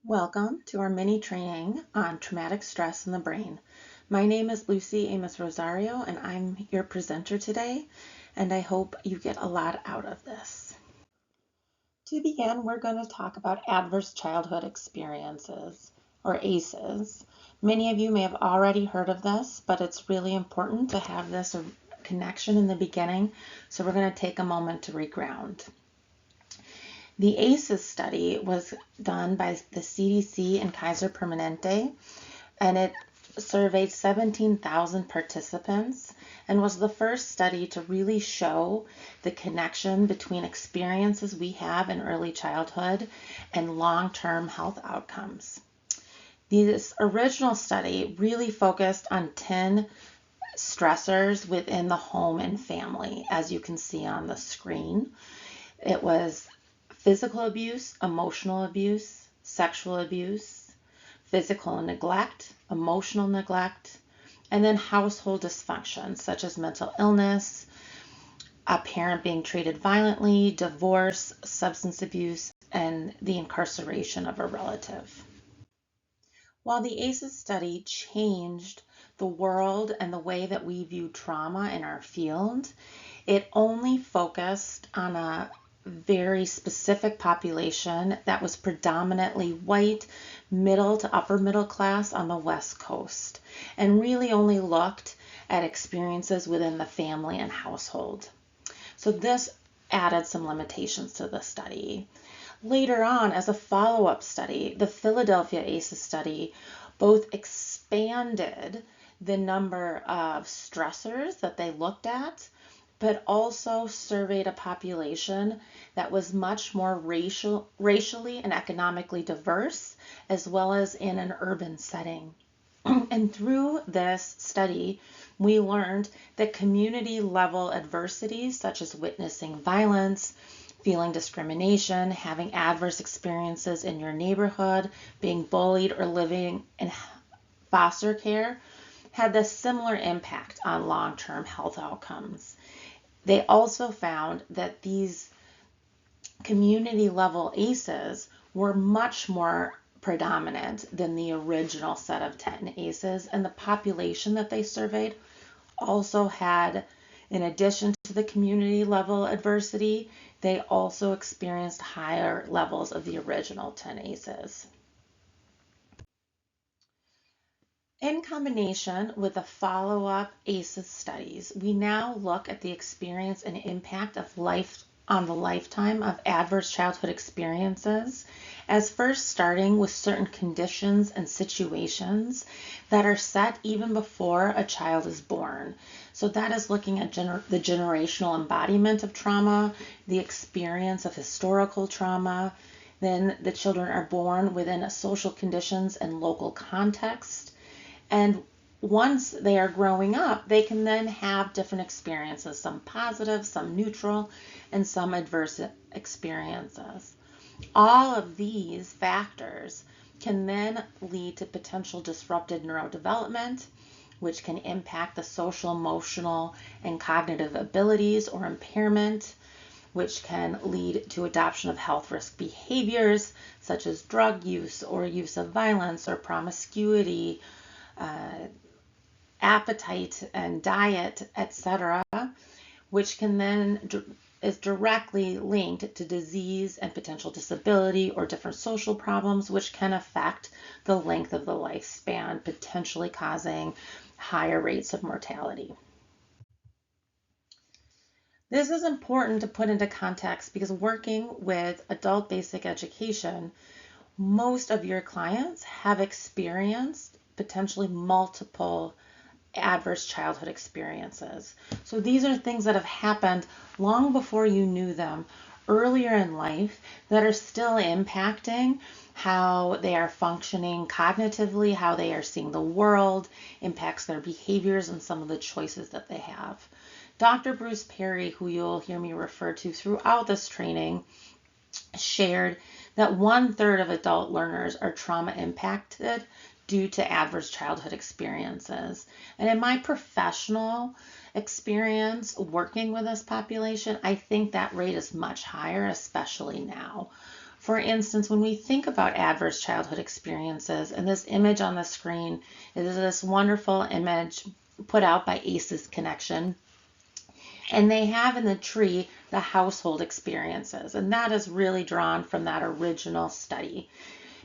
Welcome to our mini training on traumatic stress in the brain. My name is Lucille Amis Rosario and I'm your presenter today, and I hope you get a lot out of this. To begin, we're going to talk about adverse childhood experiences, or ACEs. Many of you may have already heard of this, but it's really important to have this connection in the beginning, so we're going to take a moment to reground. The ACEs study was done by the CDC and Kaiser Permanente, and it surveyed 17,000 participants and was the first study to really show the connection between experiences we have in early childhood and long-term health outcomes. This original study really focused on 10 stressors within the home and family, as you can see on the screen. It was physical abuse, emotional abuse, sexual abuse, physical neglect, emotional neglect, and then household dysfunction, such as mental illness, a parent being treated violently, divorce, substance abuse, and the incarceration of a relative. While the ACEs study changed the world and the way that we view trauma in our field, it only focused on a very specific population that was predominantly white, middle to upper middle class on the West Coast, and really only looked at experiences within the family and household. So this added some limitations to the study. Later on, as a follow-up study, the Philadelphia ACEs study both expanded the number of stressors that they looked at, but also surveyed a population that was much more racially and economically diverse, as well as in an urban setting. And through this study, we learned that community level adversities, such as witnessing violence, feeling discrimination, having adverse experiences in your neighborhood, being bullied, or living in foster care, had a similar impact on long-term health outcomes. They also found that these community level ACEs were much more predominant than the original set of 10 ACEs, and the population that they surveyed also had, in addition to the community level adversity, they also experienced higher levels of the original 10 ACEs. In combination with the follow-up ACEs studies, we now look at the experience and impact of life on the lifetime of adverse childhood experiences, as first starting with certain conditions and situations that are set even before a child is born. So that is looking at the generational embodiment of trauma, the experience of historical trauma. Then the children are born within social conditions and local context. And once they are growing up, they can then have different experiences, some positive, some neutral, and some adverse experiences. All of these factors can then lead to potential disrupted neurodevelopment, which can impact the social, emotional, and cognitive abilities or impairment, which can lead to adoption of health risk behaviors, such as drug use or use of violence or promiscuity, appetite and diet, etc., which can then is directly linked to disease and potential disability or different social problems, which can affect the length of the lifespan, potentially causing higher rates of mortality. This is important to put into context because working with adult basic education, most of your clients have experienced potentially multiple adverse childhood experiences. So these are things that have happened long before you knew them, earlier in life, that are still impacting how they are functioning cognitively, how they are seeing the world, impacts their behaviors and some of the choices that they have. Dr. Bruce Perry, who you'll hear me refer to throughout this training, shared that 1/3 of adult learners are trauma impacted due to adverse childhood experiences. And in my professional experience working with this population, I think that rate is much higher, especially now. For instance, when we think about adverse childhood experiences, and this image on the screen is this wonderful image put out by ACEs Connection, and they have in the tree the household experiences, and that is really drawn from that original study.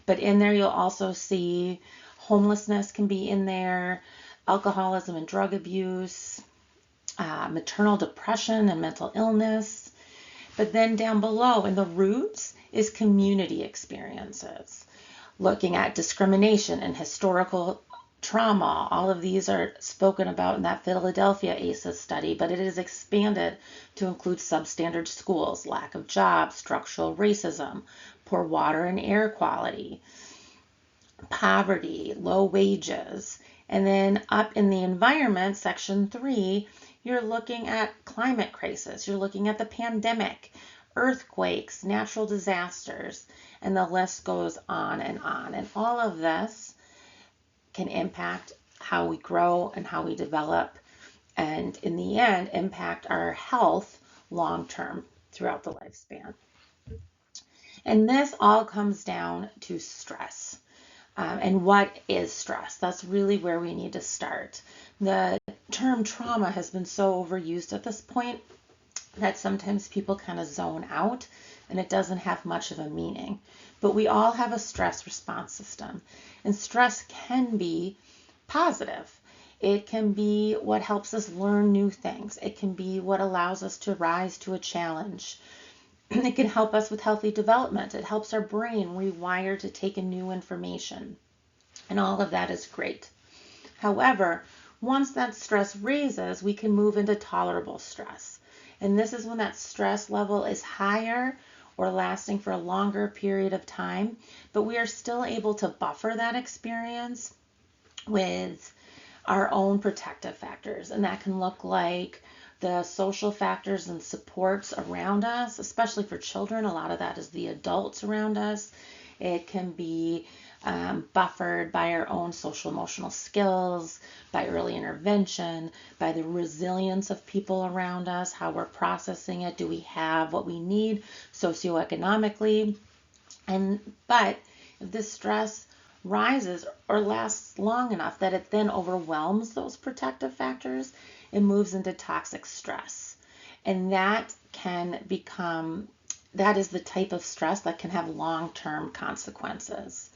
But in there you'll also see homelessness can be in there, alcoholism and drug abuse, maternal depression and mental illness. But then down below in the roots is community experiences, looking at discrimination and historical trauma. All of these are spoken about in that Philadelphia ACEs study, but it is expanded to include substandard schools, lack of jobs, structural racism, poor water and air quality, poverty, low wages. And then up in the environment, section 3, you're looking at climate crisis, you're looking at the pandemic, earthquakes, natural disasters, and the list goes on. And all of this can impact how we grow and how we develop, and in the end, impact our health long term throughout the lifespan. And this all comes down to stress. And what is stress? That's really where we need to start. The term trauma has been so overused at this point that sometimes people kind of zone out and it doesn't have much of a meaning. But we all have a stress response system, and stress can be positive. It can be what helps us learn new things. It can be what allows us to rise to a challenge. It can help us with healthy development. It helps our brain rewire to take in new information. And all of that is great. However, once that stress raises, we can move into tolerable stress. And this is when that stress level is higher or lasting for a longer period of time, but we are still able to buffer that experience with our own protective factors. And that can look like the social factors and supports around us, especially for children. A lot of that is the adults around us. It can be buffered by our own social emotional skills, by early intervention, by the resilience of people around us, how we're processing it. Do we have what we need socioeconomically? But if this stress rises or lasts long enough that it then overwhelms those protective factors, it moves into toxic stress. And that is the type of stress that can have long-term consequences.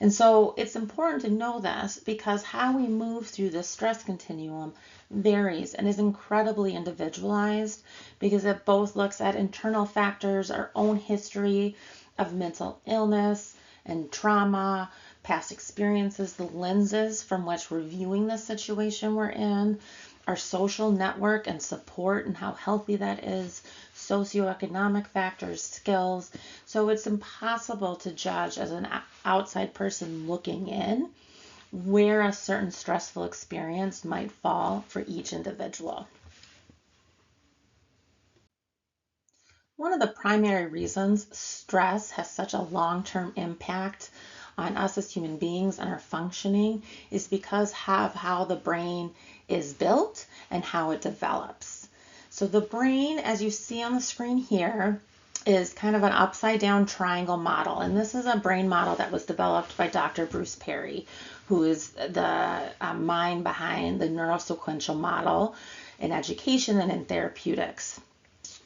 And so it's important to know this because how we move through the stress continuum varies and is incredibly individualized, because it both looks at internal factors, our own history of mental illness and trauma, past experiences, the lenses from which we're viewing the situation we're in, our social network and support and how healthy that is, socioeconomic factors, skills. So it's impossible to judge as an outside person looking in where a certain stressful experience might fall for each individual. One of the primary reasons stress has such a long-term impact on us as human beings and our functioning is because of how the brain is built and how it develops. So the brain, as you see on the screen here, is kind of an upside down triangle model. And this is a brain model that was developed by Dr. Bruce Perry, who is the mind behind the neurosequential model in education and in therapeutics.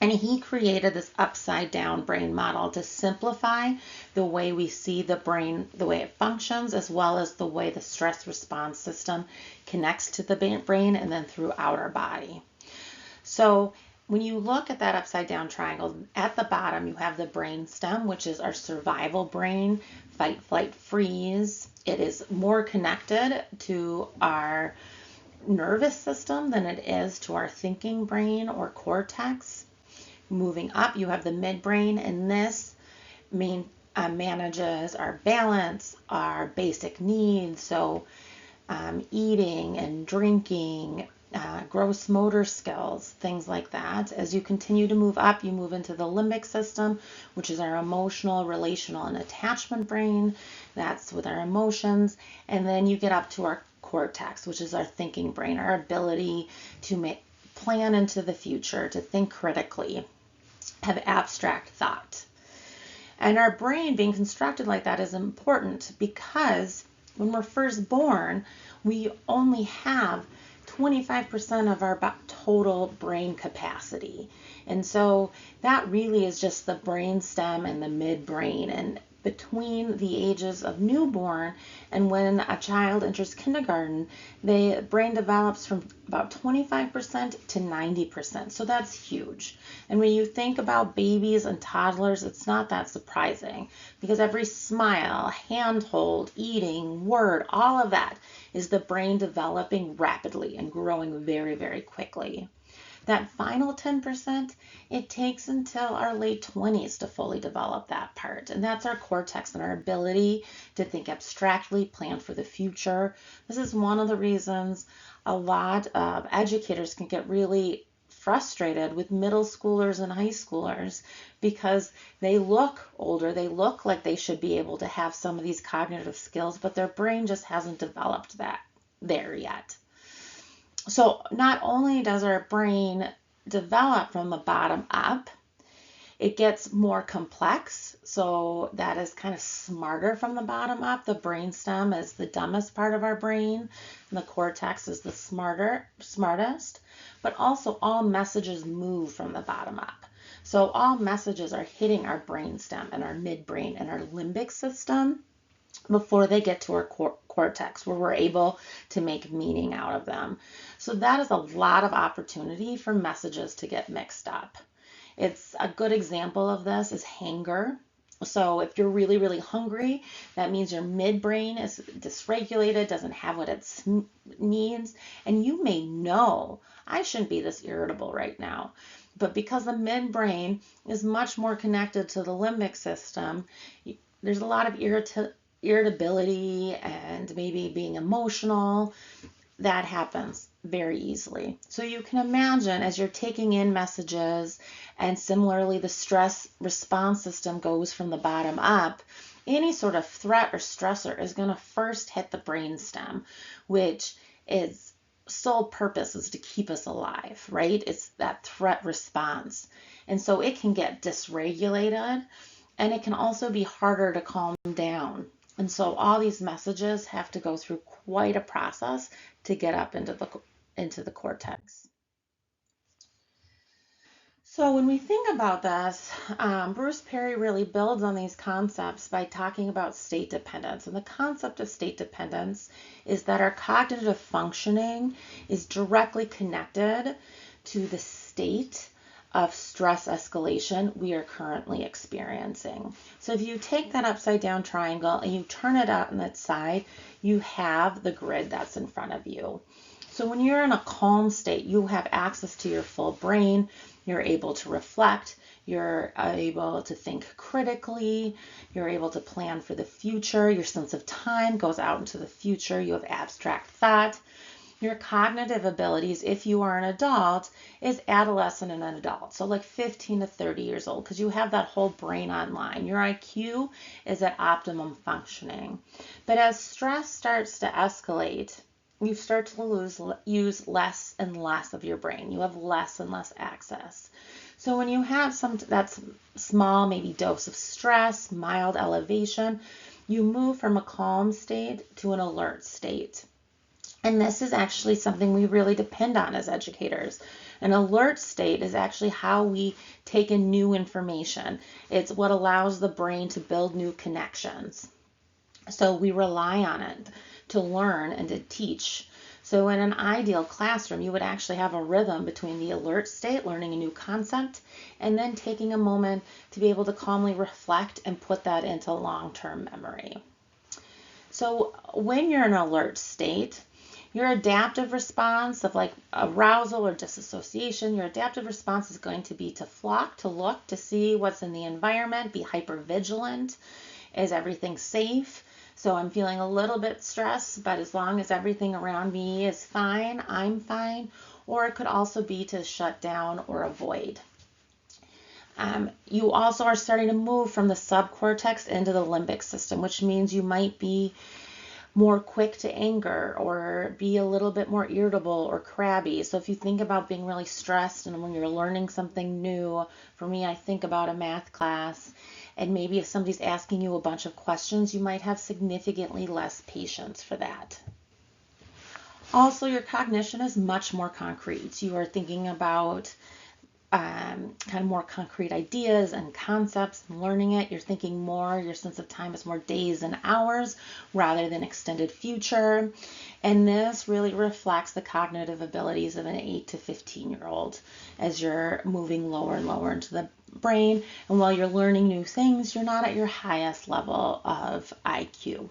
And he created this upside down brain model to simplify the way we see the brain, the way it functions, as well as the way the stress response system connects to the brain and then throughout our body. So when you look at that upside down triangle, at the bottom you have the brain stem, which is our survival brain, fight, flight, freeze. It is more connected to our nervous system than it is to our thinking brain or cortex. Moving up, you have the midbrain, and this manages our balance, our basic needs, so eating and drinking, gross motor skills, things like that. As you continue to move up, you move into the limbic system, which is our emotional, relational, and attachment brain. That's with our emotions. And then you get up to our cortex, which is our thinking brain, our ability to plan into the future, to think critically, have abstract thought. And our brain being constructed like that is important because when we're first born, we only have 25% of our total brain capacity. And so that really is just the brain stem and the midbrain. And between the ages of newborn and when a child enters kindergarten, the brain develops from about 25% to 90%. So that's huge. And when you think about babies and toddlers, it's not that surprising because every smile, handhold, eating, word, all of that is the brain developing rapidly and growing very, very quickly. That final 10%, it takes until our late 20s to fully develop that part. And that's our cortex and our ability to think abstractly, plan for the future. This is one of the reasons a lot of educators can get really frustrated with middle schoolers and high schoolers because they look older, they look like they should be able to have some of these cognitive skills, but their brain just hasn't developed that there yet. So not only does our brain develop from the bottom up, it gets more complex. So that is kind of smarter from the bottom up. The brainstem is the dumbest part of our brain, and the cortex is the smartest. But also all messages move from the bottom up. So all messages are hitting our brainstem and our midbrain and our limbic system before they get to our cortex, where we're able to make meaning out of them. So that is a lot of opportunity for messages to get mixed up. It's a good example of this is hunger. So if you're really, really hungry, that means your midbrain is dysregulated, doesn't have what it needs, and you may know, I shouldn't be this irritable right now. But because the midbrain is much more connected to the limbic system, there's a lot of irritability and maybe being emotional. That happens very easily. So you can imagine as you're taking in messages, and similarly the stress response system goes from the bottom up, any sort of threat or stressor is going to first hit the brainstem, which its sole purpose is to keep us alive, right? It's that threat response. And so it can get dysregulated, and it can also be harder to calm down. And so all these messages have to go through quite a process to get up into the cortex. So when we think about this, Bruce Perry really builds on these concepts by talking about state dependence. And the concept of state dependence is that our cognitive functioning is directly connected to the state of stress escalation we are currently experiencing. So if you take that upside down triangle and you turn it out on its side, you have the grid that's in front of you. So when you're in a calm state, you have access to your full brain, you're able to reflect, you're able to think critically, you're able to plan for the future, your sense of time goes out into the future, you have abstract thought. Your cognitive abilities, if you are an adult, is adolescent and an adult. So like 15 to 30 years old, because you have that whole brain online. Your IQ is at optimum functioning. But as stress starts to escalate, you start to use less and less of your brain. You have less and less access. So when you have that's small, maybe dose of stress, mild elevation, you move from a calm state to an alert state. And this is actually something we really depend on as educators. An alert state is actually how we take in new information. It's what allows the brain to build new connections. So we rely on it to learn and to teach. So in an ideal classroom, you would actually have a rhythm between the alert state, learning a new concept, and then taking a moment to be able to calmly reflect and put that into long-term memory. So when you're in an alert state, your adaptive response of like arousal or disassociation, your adaptive response is going to be to flock, to look, to see what's in the environment, be hyper vigilant. Is everything safe? So I'm feeling a little bit stressed, but as long as everything around me is fine, I'm fine. Or it could also be to shut down or avoid. You also are starting to move from the subcortex into the limbic system, which means you might be more quick to anger or be a little bit more irritable or crabby. So if you think about being really stressed and when you're learning something new, for me, I think about a math class And maybe if somebody's asking you a bunch of questions, you might have significantly less patience for that. Also, your cognition is much more concrete. You are thinking about kind of more concrete ideas and concepts and learning it. You're thinking more, your sense of time is more days and hours rather than extended future. And this really reflects the cognitive abilities of an 8 to 15-year-old as you're moving lower and lower into the brain. And while you're learning new things, you're not at your highest level of IQ.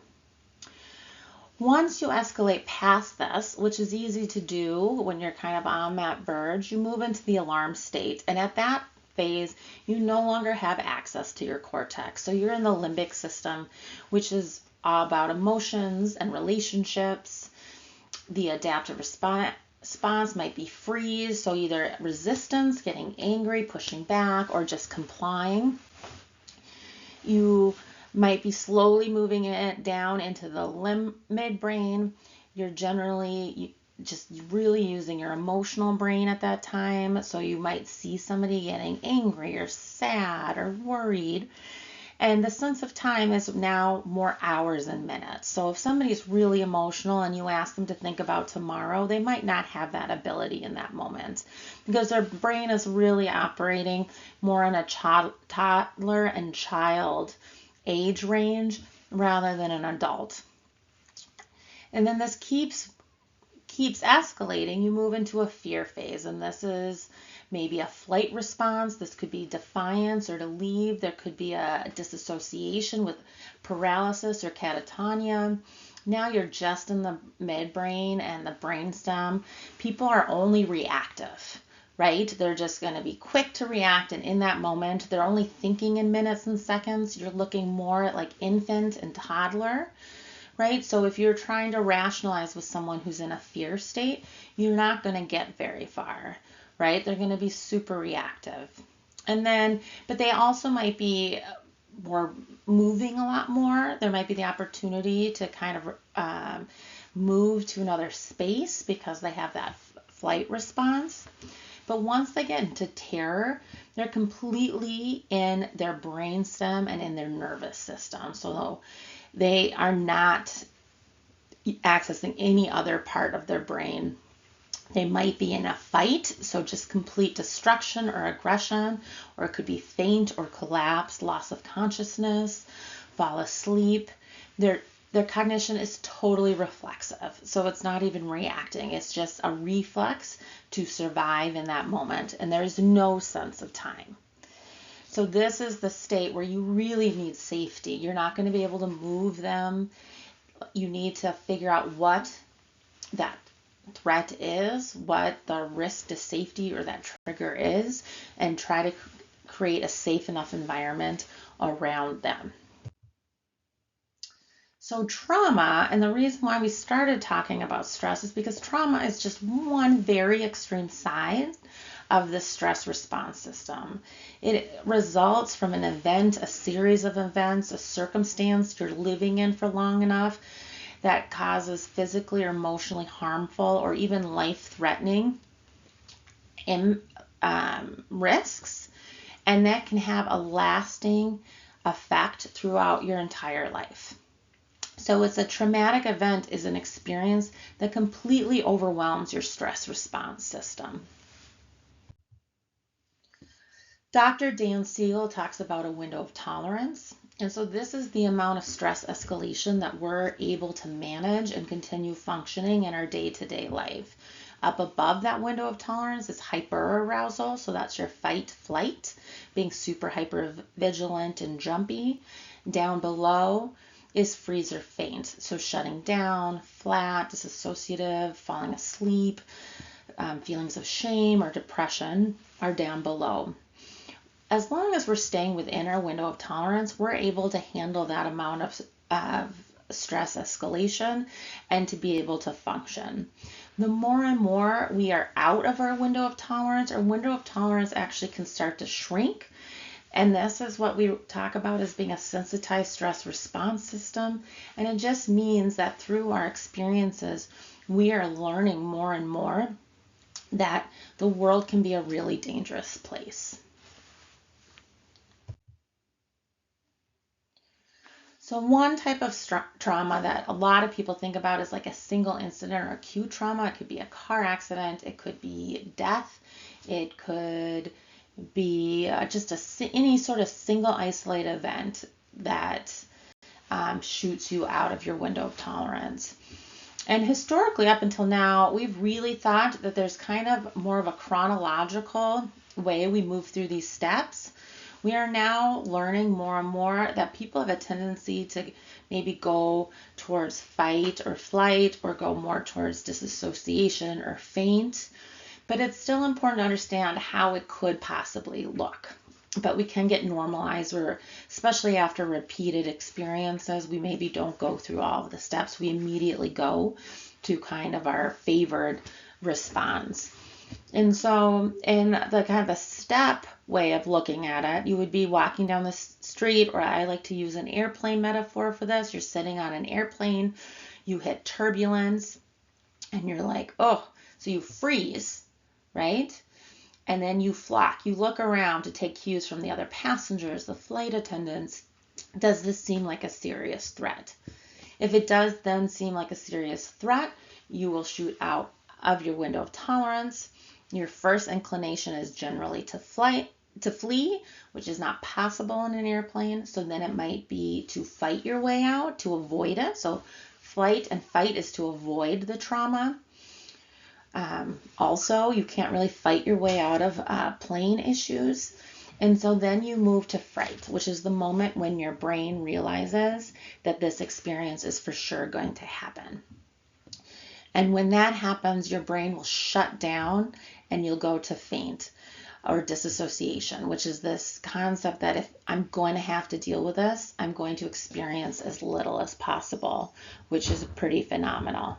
Once you escalate past this, which is easy to do when you're kind of on that verge, you move into the alarm state. And at that phase, you no longer have access to your cortex. So you're in the limbic system, which is all about emotions and relationships. The adaptive response might be freeze, so either resistance, getting angry, pushing back, or just complying. You might be slowly moving it down into the midbrain. You're generally just really using your emotional brain at that time. So you might see somebody getting angry or sad or worried. And the sense of time is now more hours and minutes. So if somebody's really emotional and you ask them to think about tomorrow, they might not have that ability in that moment because their brain is really operating more in a toddler and child age range rather than an adult. And then this keeps escalating. You move into a fear phase, and this is maybe a flight response. This could be defiance or to leave. There could be a disassociation with paralysis or catatonia. Now you're just in the midbrain and the brainstem. People are only reactive, right? They're just going to be quick to react, and in that moment, they're only thinking in minutes and seconds. You're looking more at like infant and toddler, right? So if you're trying to rationalize with someone who's in a fear state, you're not going to get very far, right? They're going to be super reactive. And then, but they also might be more moving a lot more. There might be the opportunity to kind of move to another space because they have that flight response. But once they get into terror, they're completely in their brainstem and in their nervous system. So they are not accessing any other part of their brain. They might be in a fight, so just complete destruction or aggression, or it could be faint or collapse, loss of consciousness, fall asleep. Their cognition is totally reflexive, so it's not even reacting. It's just a reflex to survive in that moment, and there's no sense of time. So this is the state where you really need safety. You're not going to be able to move them. You need to figure out what that threat is, what the risk to safety or that trigger is, and try to create a safe enough environment around them. So trauma, and the reason why we started talking about stress is because trauma is just one very extreme side of the stress response system. It results from an event, a series of events, a circumstance you're living in for long enough that causes physically or emotionally harmful or even life-threatening risks, and that can have a lasting effect throughout your entire life. So it's a traumatic event is an experience that completely overwhelms your stress response system. Dr. Dan Siegel talks about a window of tolerance. And so this is the amount of stress escalation that we're able to manage and continue functioning in our day-to-day life. Up above that window of tolerance is hyperarousal. So that's your fight, flight, being super hyper vigilant and jumpy. Down below is freeze or faint. So shutting down, flat, disassociative, falling asleep, feelings of shame or depression are down below. As long as we're staying within our window of tolerance, we're able to handle that amount of stress escalation and to be able to function. The more and more we are out of our window of tolerance actually can start to shrink. And this is what we talk about as being a sensitized stress response system. And it just means that through our experiences, we are learning more and more that the world can be a really dangerous place. So one type of trauma that a lot of people think about is like a single incident or acute trauma. It could be a car accident, it could be death, it could be just any sort of single isolated event that shoots you out of your window of tolerance. And historically, up until now, we've really thought that there's kind of more of a chronological way we move through these steps. We are now learning more and more that people have a tendency to maybe go towards fight or flight or go more towards disassociation or faint. But it's still important to understand how it could possibly look. But we can get normalized, or especially after repeated experiences, we maybe don't go through all of the steps. We immediately go to kind of our favored response. And so in the kind of the step way of looking at it, you would be walking down the street, or I like to use an airplane metaphor for this. You're sitting on an airplane, you hit turbulence, and you're like, oh, so you freeze, right? And then you flock. You look around to take cues from the other passengers, the flight attendants. Does this seem like a serious threat? If it does then seem like a serious threat, you will shoot out of your window of tolerance. Your first inclination is generally to flee, which is not possible in an airplane. So then it might be to fight your way out, to avoid it. So flight and fight is to avoid the trauma. Also, you can't really fight your way out of plane issues. And so then you move to fright, which is the moment when your brain realizes that this experience is for sure going to happen. And when that happens, your brain will shut down and you'll go to faint or disassociation, which is this concept that if I'm going to have to deal with this, I'm going to experience as little as possible, which is pretty phenomenal.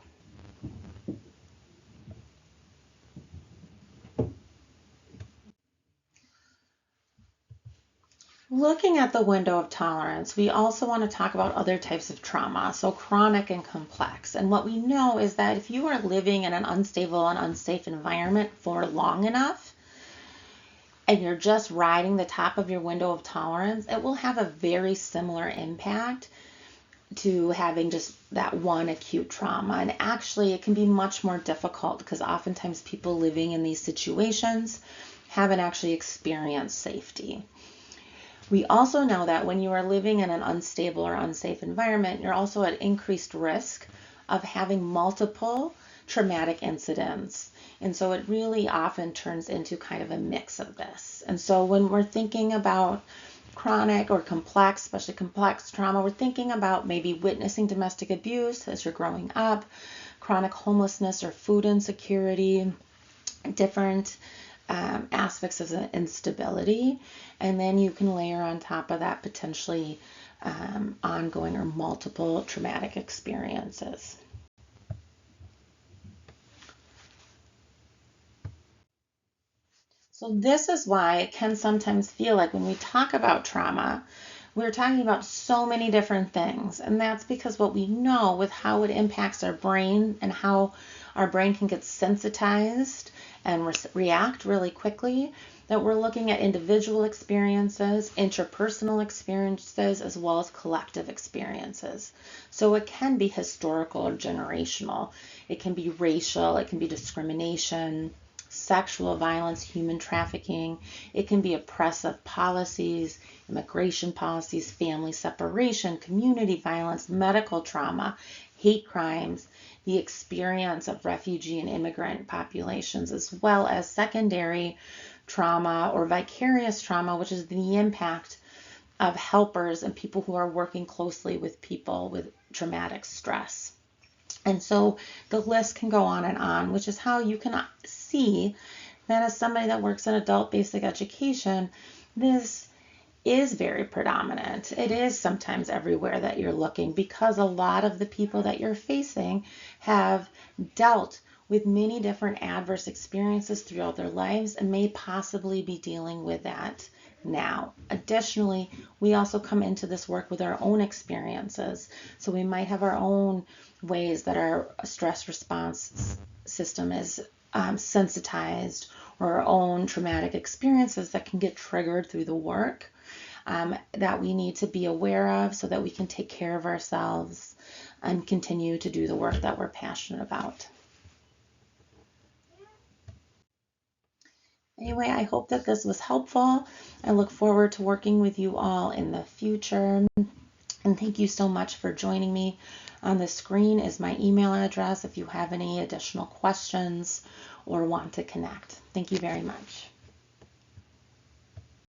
Looking at the window of tolerance, we also want to talk about other types of trauma, so chronic and complex. And what we know is that if you are living in an unstable and unsafe environment for long enough, and you're just riding the top of your window of tolerance, it will have a very similar impact to having just that one acute trauma. And actually, it can be much more difficult because oftentimes people living in these situations haven't actually experienced safety. We also know that when you are living in an unstable or unsafe environment, you're also at increased risk of having multiple traumatic incidents. And so it really often turns into kind of a mix of this. And so when we're thinking about chronic or complex, especially complex trauma, we're thinking about maybe witnessing domestic abuse as you're growing up, chronic homelessness or food insecurity, different aspects of the instability, and then you can layer on top of that potentially ongoing or multiple traumatic experiences. So this is why it can sometimes feel like when we talk about trauma, we're talking about so many different things. And that's because what we know with how it impacts our brain and how our brain can get sensitized and react really quickly, that we're looking at individual experiences, interpersonal experiences, as well as collective experiences. So it can be historical or generational. It can be racial, it can be discrimination, sexual violence, human trafficking. It can be oppressive policies, immigration policies, family separation, community violence, medical trauma, hate crimes, the experience of refugee and immigrant populations, as well as secondary trauma or vicarious trauma, which is the impact of helpers and people who are working closely with people with traumatic stress. And so the list can go on, which is how you can see that as somebody that works in adult basic education, this is very predominant. It is sometimes everywhere that you're looking because a lot of the people that you're facing have dealt with many different adverse experiences throughout their lives and may possibly be dealing with that now. Additionally, we also come into this work with our own experiences. So we might have our own ways that our stress response system is sensitized, or our own traumatic experiences that can get triggered through the work. that we need to be aware of so that we can take care of ourselves and continue to do the work that we're passionate about. Anyway, I hope that this was helpful. I look forward to working with you all in the future. And thank you so much for joining me. On the screen is my email address if you have any additional questions or want to connect. Thank you very much.